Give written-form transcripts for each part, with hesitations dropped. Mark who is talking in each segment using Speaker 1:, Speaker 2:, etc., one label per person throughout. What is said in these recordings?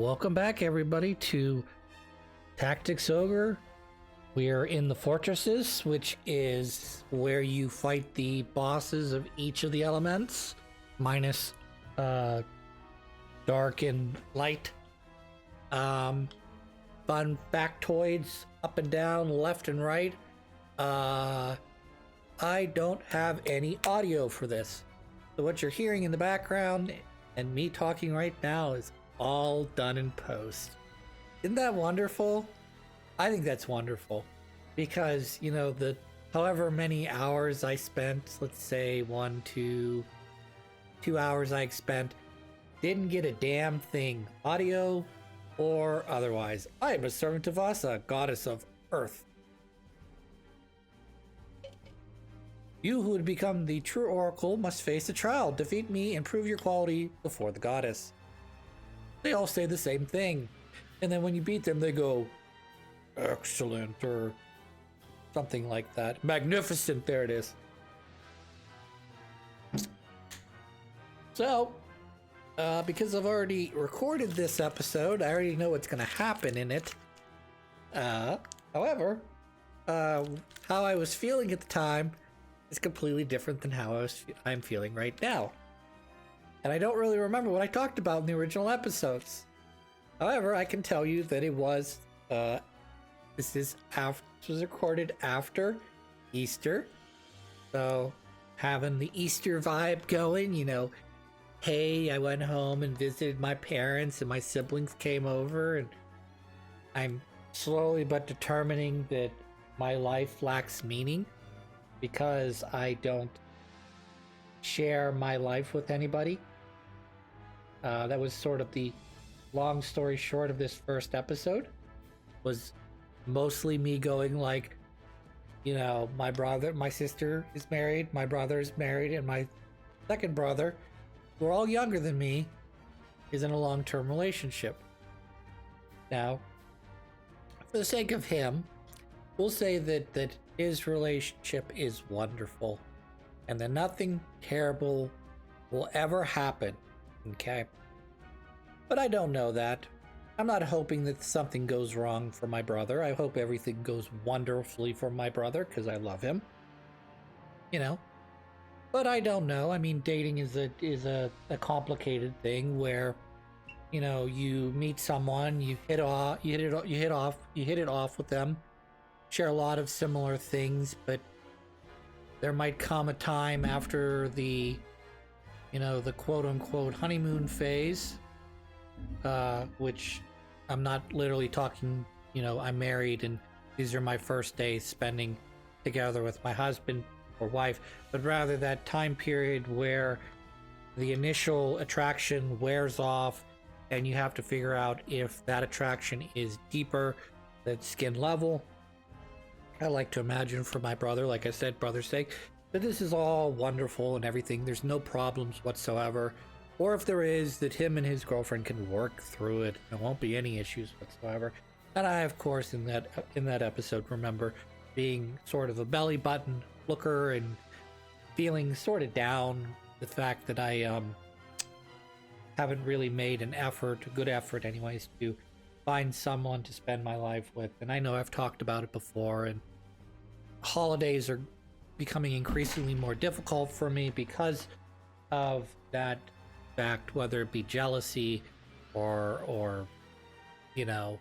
Speaker 1: Welcome back, everybody, to Tactics Ogre. We are in the fortresses, which is where you fight the bosses of each of the elements, minus dark and light. Fun factoids up and down, left and right. I don't have any audio for this. So what you're hearing in the background and me talking right now is all done in post. Isn't that wonderful? I think that's wonderful because, you know, the however many hours I spent, let's say 2 hours I spent, didn't get a damn thing, audio or otherwise. I am a servant of Asa, goddess of earth. You who would become the true oracle must face a trial. Defeat me and prove your quality before the goddess. They all say the same thing. And then when you beat them, they go, excellent, or something like that. Magnificent, there it is. So, because I've already recorded this episode, I already know what's going to happen in it. However, how I was feeling at the time is completely different than how I'm feeling right now. And I don't really remember what I talked about in the original episodes. However, I can tell you that it was, this was recorded after Easter. So, having the Easter vibe going, you know, hey, I went home and visited my parents and my siblings came over, and I'm slowly but determining that my life lacks meaning because I don't share my life with anybody. That was sort of the long story short of this first episode. Was mostly me going like, you know, my sister is married, my brother is married, and my second brother, who are all younger than me, is in a long-term relationship. Now, for the sake of him, we'll say that his relationship is wonderful and that nothing terrible will ever happen, okay? But I don't know that. I'm not hoping that something goes wrong for my brother. I hope everything goes wonderfully for my brother because I love him. You know? But I don't know. I mean, dating is a complicated thing where, you know, you meet someone, you hit it off with them, share a lot of similar things, but there might come a time after the, you know, the quote-unquote honeymoon phase, which I'm not literally talking, you know, I'm married and these are my first days spending together with my husband or wife, but rather that time period where the initial attraction wears off and you have to figure out if that attraction is deeper than skin level. I like to imagine for my brother, like I said, brother's sake, that this is all wonderful and everything. There's no problems whatsoever. Or if there is, that him and his girlfriend can work through it. There won't be any issues whatsoever. And I, of course, in that episode, remember being sort of a belly button looker and feeling sort of down the fact that I haven't really made an effort, a good effort anyways, to find someone to spend my life with. And I know I've talked about it before, and holidays are becoming increasingly more difficult for me because of that fact, whether it be jealousy or you know,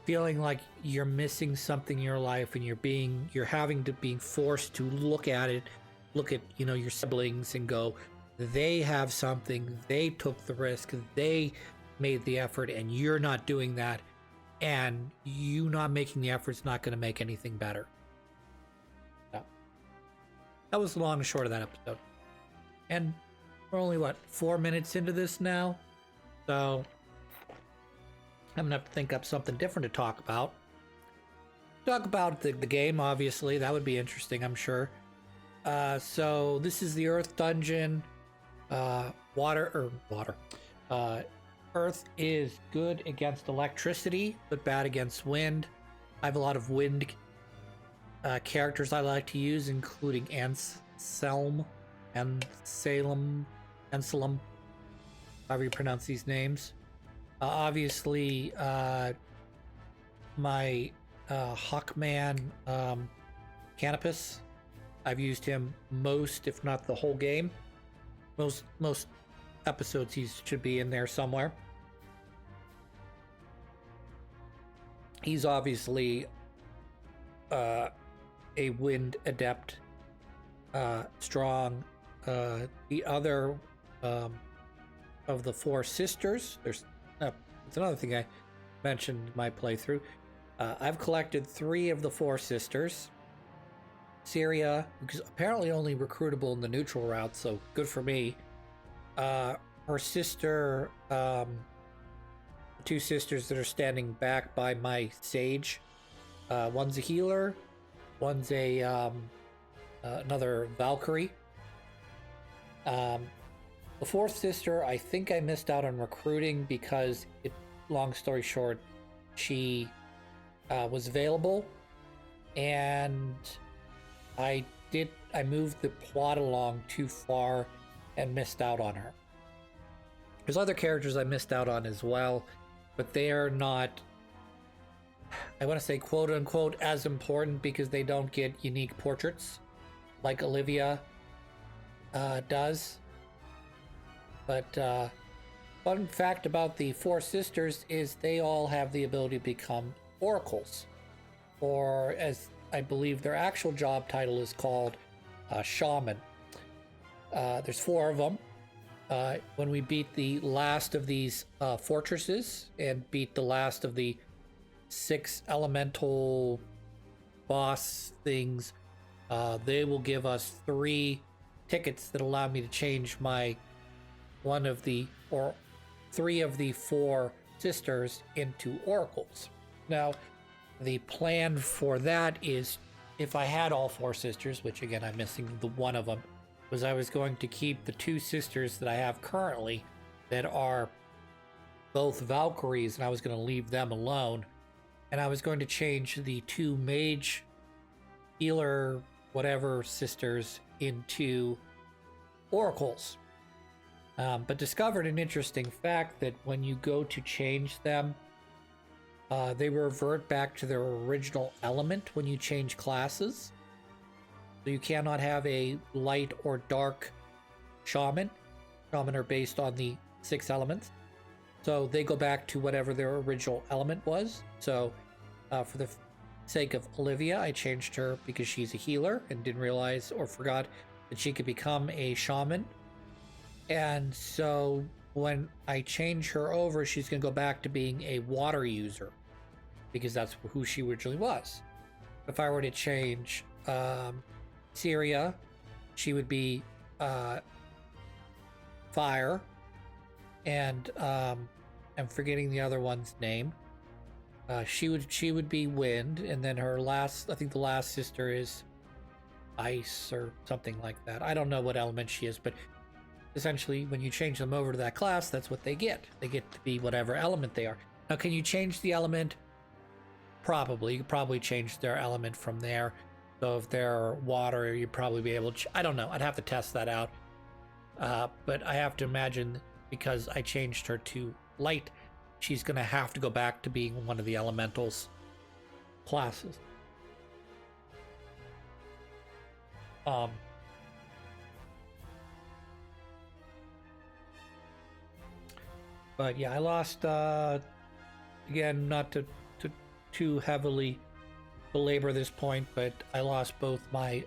Speaker 1: feeling like you're missing something in your life and you're having to be forced to look at, you know, your siblings and go, they have something, they took the risk, they made the effort, and you're not doing that, and you not making the effort is not going to make anything better. So, that was the long and short of that episode. And we're only, 4 minutes into this now? So, I'm going to have to think up something different to talk about. Talk about the game, obviously. That would be interesting, I'm sure. So, this is the Earth Dungeon. Earth is good against electricity, but bad against wind. I have a lot of wind characters I like to use, including Anselm, however you pronounce these names. Obviously, my Hawkman Canopus. I've used him most, if not the whole game. Most episodes he should be in there somewhere. He's obviously a wind adept, strong. The other of the four sisters, it's another thing I mentioned in my playthrough. I've collected 3 of the 4 sisters. Syria, because apparently only recruitable in the neutral route, so good for me. Her sister, 2 sisters that are standing back by my sage. One's a healer, one's a another Valkyrie. The 4th sister, I think I missed out on recruiting because, long story short, she was available, and I moved the plot along too far and missed out on her. There's other characters I missed out on as well, but they are not, I want to say, quote unquote, as important because they don't get unique portraits like Olivia does. But fun fact about the 4 sisters is they all have the ability to become oracles, or as I believe their actual job title is called, shaman. There's 4 of them. When we beat the last of these fortresses and beat the last of the 6 elemental boss things, they will give us 3 tickets that allow me to change my 3 of the 4 sisters into oracles. Now, the plan for that is, if I had all 4 sisters, which again I'm missing the one of them, was I was going to keep the 2 sisters that I have currently that are both Valkyries, and I was going to leave them alone, and I was going to change the 2 mage healer whatever sisters into oracles. But discovered an interesting fact that when you go to change them, they revert back to their original element when you change classes. So you cannot have a light or dark shaman. Shaman are based on the 6 elements. So they go back to whatever their original element was. So for the sake of Olivia, I changed her because she's a healer and didn't realize or forgot that she could become a shaman. And so when I change her over, she's going to go back to being a water user because that's who she originally was. If I were to change Syria, she would be fire, and I'm forgetting the other one's name. She would be wind, and then her last, I think the last sister is ice or something like that. I don't know what element she is, but essentially when you change them over to that class, that's what they get. They get to be whatever element they are. Now, can you change the element? Probably. You could probably change their element from there. So if they're water, you'd probably be able to, I don't know, I'd have to test that out. But I have to imagine, because I changed her to light, she's going to have to go back to being one of the elementals classes. But yeah, I lost, again, not to too heavily belabor this point, but I lost both my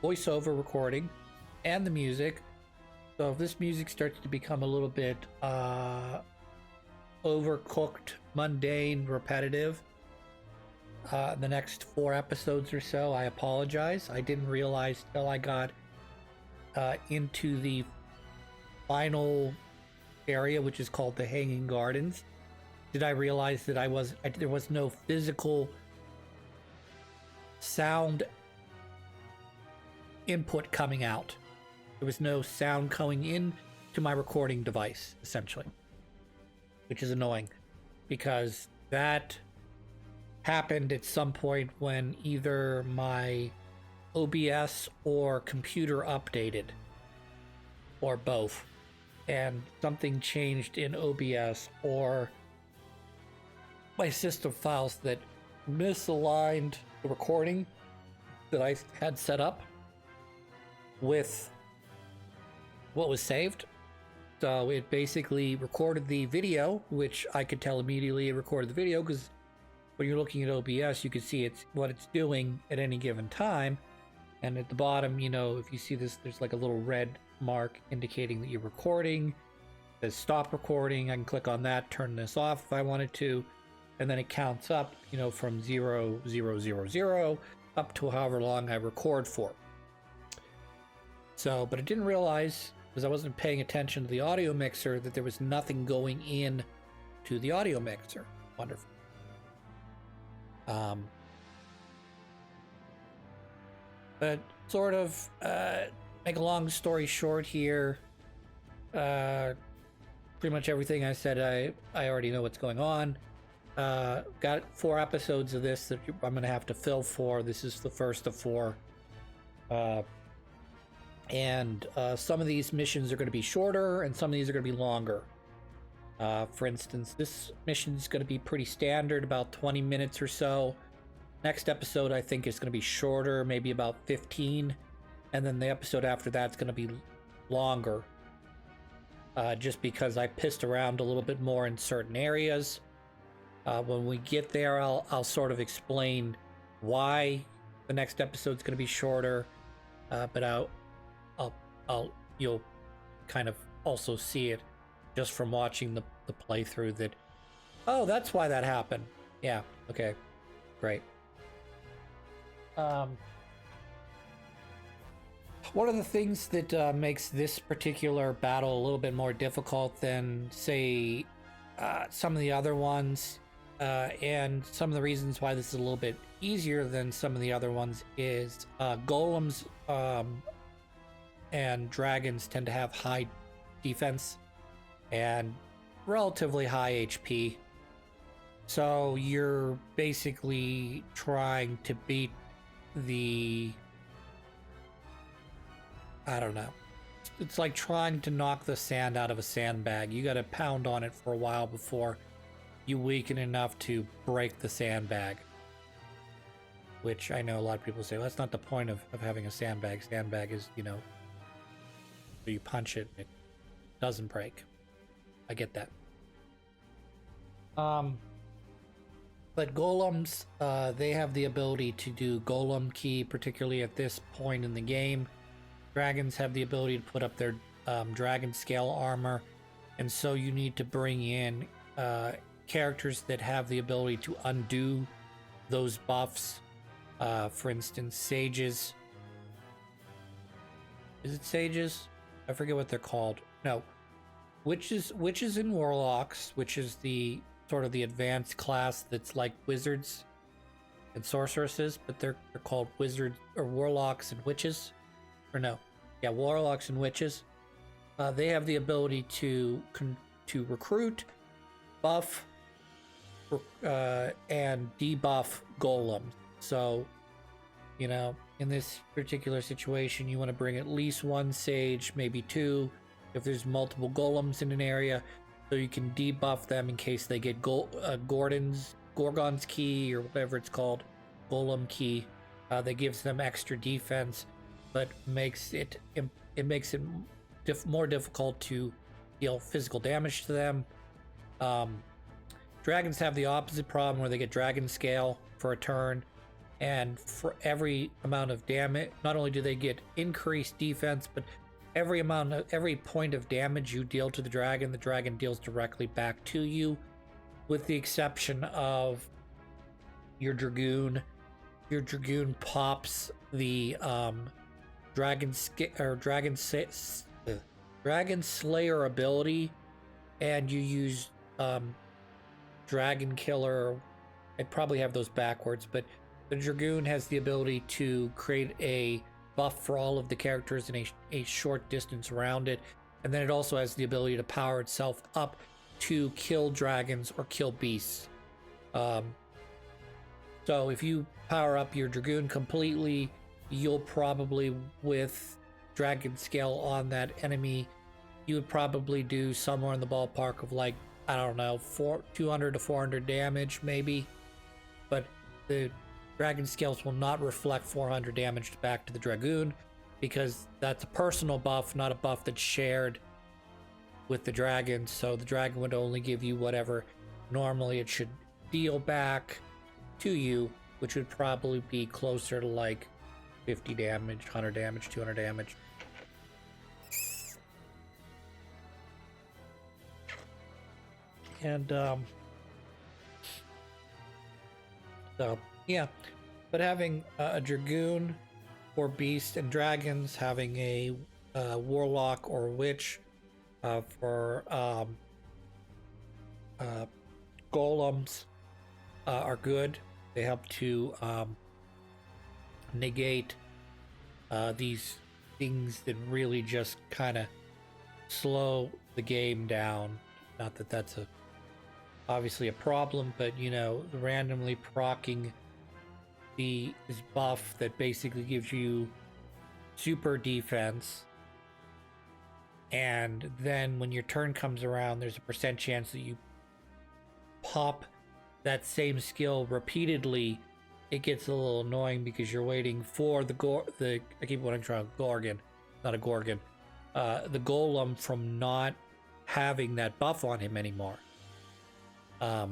Speaker 1: voiceover recording and the music. So if this music starts to become a little bit overcooked, mundane, repetitive, the next 4 episodes or so, I apologize. I didn't realize till I got into the final area, which is called the Hanging Gardens, did I realize that there was no physical sound input coming out. There was no sound coming in to my recording device, essentially, which is annoying because that happened at some point when either my OBS or computer updated, or both, and something changed in OBS, or my system files that misaligned the recording that I had set up with what was saved. So it basically recorded the video, which I could tell immediately it recorded the video, because when you're looking at OBS, you can see what it's doing at any given time. And at the bottom, you know, if you see this, there's like a little red mark indicating that you're recording. It says stop recording. I can click on that, turn this off if I wanted to. And then it counts up, you know, from 0, 0, 0, 0 up to however long I record for. So, but I didn't realize, because I wasn't paying attention to the audio mixer, that there was nothing going in to the audio mixer. Wonderful. But sort of, make a long story short here, pretty much everything I said, I already know what's going on. Got 4 episodes of this that I'm going to have to fill for. This is the first of 4. And some of these missions are going to be shorter, and some of these are going to be longer. For instance, this mission is going to be pretty standard, about 20 minutes or so. Next episode, I think, is going to be shorter, maybe about 15. And then the episode after that's going to be longer. Just because I pissed around a little bit more in certain areas. When we get there, I'll sort of explain why the next episode's going to be shorter. But you'll kind of also see it just from watching the playthrough that, oh, that's why that happened. Yeah, okay, great. One of the things that makes this particular battle a little bit more difficult than, say, some of the other ones, and some of the reasons why this is a little bit easier than some of the other ones, is golems and dragons tend to have high defense and relatively high HP. So you're basically trying to beat I don't know. It's like trying to knock the sand out of a sandbag. You got to pound on it for a while before you weaken enough to break the sandbag. Which I know a lot of people say, well, that's not the point of having a sandbag. Sandbag is, you know, you punch it, it doesn't break. I get that. But golems, they have the ability to do golem key, particularly at this point in the game. Dragons have the ability to put up their dragon scale armor, and so you need to bring in characters that have the ability to undo those buffs. For instance, sages. Is it sages? I forget what they're called. No, witches and warlocks, which is the sort of the advanced class that's like wizards and sorceresses, but they're called wizards or warlocks and witches. Or no, yeah, warlocks and witches. They have the ability to recruit, buff, and debuff golems. So, you know, in this particular situation, you want to bring at least 1 sage, maybe 2, if there's multiple golems in an area, so you can debuff them in case they get Gorgon's key, or whatever it's called, golem key. That gives them extra defense, but makes it more difficult to deal physical damage to them. Dragons have the opposite problem, where they get dragon scale for a turn, and for every amount of damage, not only do they get increased defense, but every point of damage you deal to the dragon deals directly back to you, with the exception of your dragoon. Your dragoon pops the Dragon Slayer ability, and you use Dragon Killer. I probably have those backwards, but the Dragoon has the ability to create a buff for all of the characters in a short distance around it, and then it also has the ability to power itself up to kill dragons or kill beasts. So if you power up your Dragoon completely, you'll probably, with Dragon Scale on that enemy, you would probably do somewhere in the ballpark of like I don't know, 200 to 400 damage maybe, but the dragon scales will not reflect 400 damage back to the dragoon because that's a personal buff, not a buff that's shared with the dragon. So the dragon would only give you whatever normally it should deal back to you, which would probably be closer to like 50 damage, 100 damage, 200 damage. And so yeah, but having a dragoon or beast and dragons, having a warlock or witch for golems are good. They help to negate these things that really just kind of slow the game down. Not that that's obviously a problem, but you know, randomly proccing this buff that basically gives you super defense, and then when your turn comes around, there's a percent chance that you pop that same skill repeatedly. It gets a little annoying because you're waiting for I keep wanting to try Gorgon, not a Gorgon, the golem from not having that buff on him anymore. Yeah.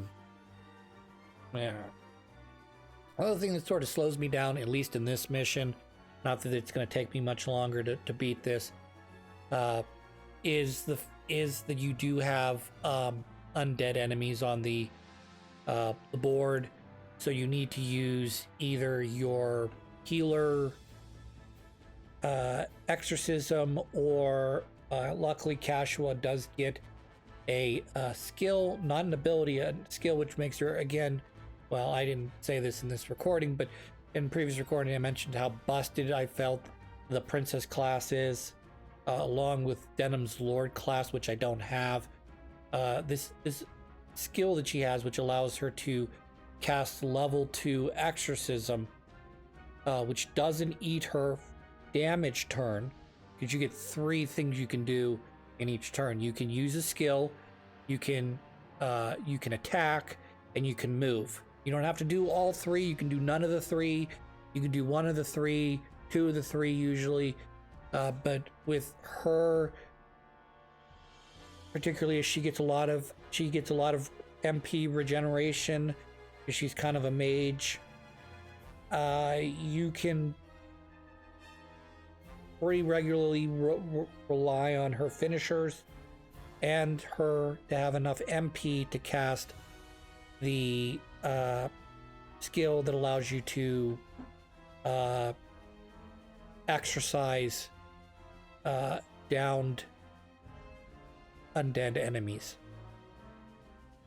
Speaker 1: Another thing that sort of slows me down, at least in this mission, not that it's going to take me much longer to beat this, is that you do have undead enemies on the board, so you need to use either your healer exorcism, or luckily Kashua does get a skill, not an ability, a skill which makes her, again, well, I didn't say this in this recording, but in previous recording I mentioned how busted I felt the princess class is, along with Denham's lord class, which I don't have. This skill that she has, which allows her to cast level 2 exorcism, which doesn't eat her damage turn, because you get 3 things you can do in each turn. You can use a skill, you can attack, and you can move. You don't have to do all 3. You can do none of the 3. You can do 1 of the 3, 2 of the 3 usually. But with her, particularly as she gets a lot of MP regeneration, because she's kind of a mage, you can pretty regularly rely on her finishers and her to have enough MP to cast the skill that allows you to exercise downed undead enemies.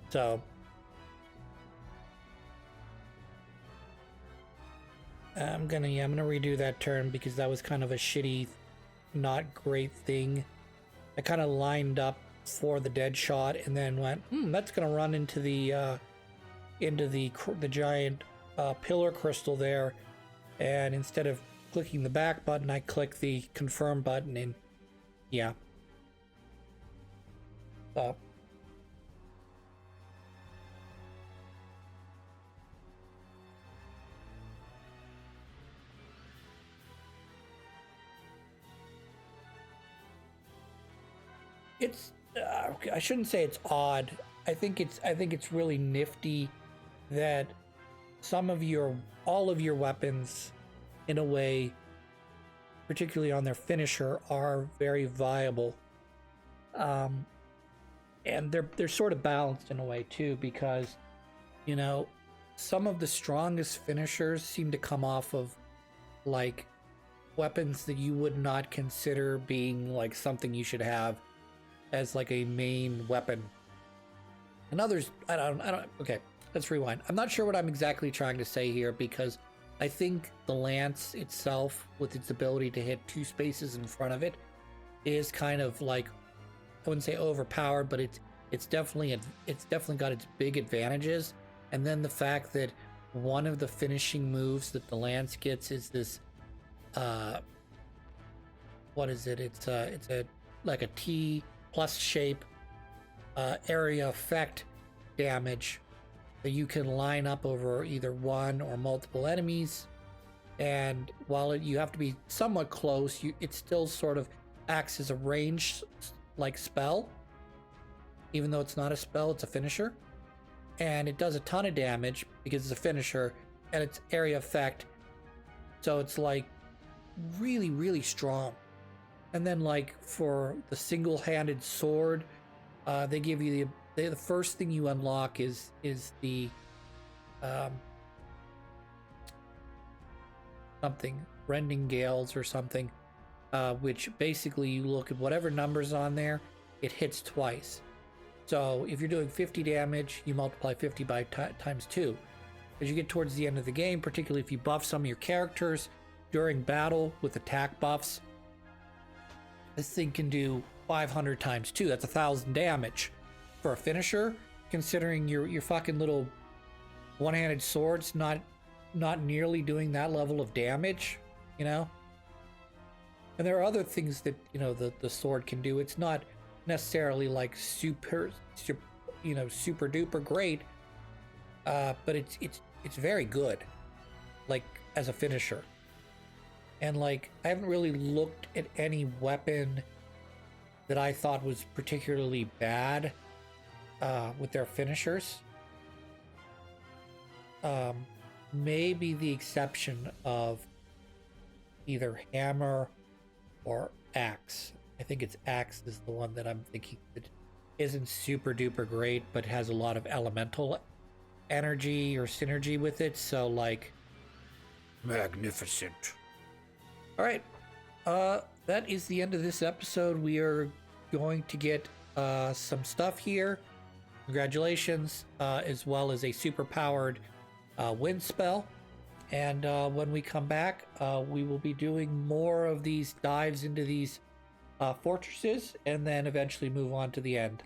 Speaker 1: So I'm gonna redo that turn because that was kind of a shitty, not great thing. I kind of lined up for the dead shot and then went, that's gonna run into the giant pillar crystal there, and instead of clicking the back button, I click the confirm button, and yeah. It's I shouldn't say it's odd. I think it's really nifty that all of your weapons, in a way, particularly on their finisher, are very viable. And they're sort of balanced in a way too, because, you know, some of the strongest finishers seem to come off of like weapons that you would not consider being like something you should have as like a main weapon. And others, I don't, okay, let's rewind. I'm not sure what I'm exactly trying to say here, because I think the lance itself, with its ability to hit 2 spaces in front of it, is kind of like, I wouldn't say overpowered, but it's definitely got its big advantages. And then the fact that one of the finishing moves that the lance gets is this, what is it? It's a like a T plus shape area effect damage that you can line up over either one or multiple enemies. And while you have to be somewhat close, it still sort of acts as a range like spell. Even though it's not a spell, it's a finisher. And it does a ton of damage because it's a finisher and it's area effect. So it's like really, really strong. And then like for the single-handed sword, they give you the first thing you unlock is the something rending gales or something, which basically you look at whatever numbers on there, it hits twice. So if you're doing 50 damage, you multiply 50 by times 2. As you get towards the end of the game, particularly if you buff some of your characters during battle with attack buffs, this thing can do 500 times 2. That's 1,000 damage for a finisher. Considering your fucking little one-handed sword's not nearly doing that level of damage, you know. And there are other things that the sword can do. It's not necessarily like super duper great, but it's very good, like as a finisher. And like I haven't really looked at any weapon that I thought was particularly bad with their finishers. Maybe the exception of either hammer or axe. I think it's axe is the one that I'm thinking that isn't super duper great, but has a lot of elemental energy or synergy with it. So like, magnificent. All right, that is the end of this episode. We are going to get some stuff here. Congratulations, as well as a super powered wind spell. And when we come back, we will be doing more of these dives into these fortresses and then eventually move on to the end.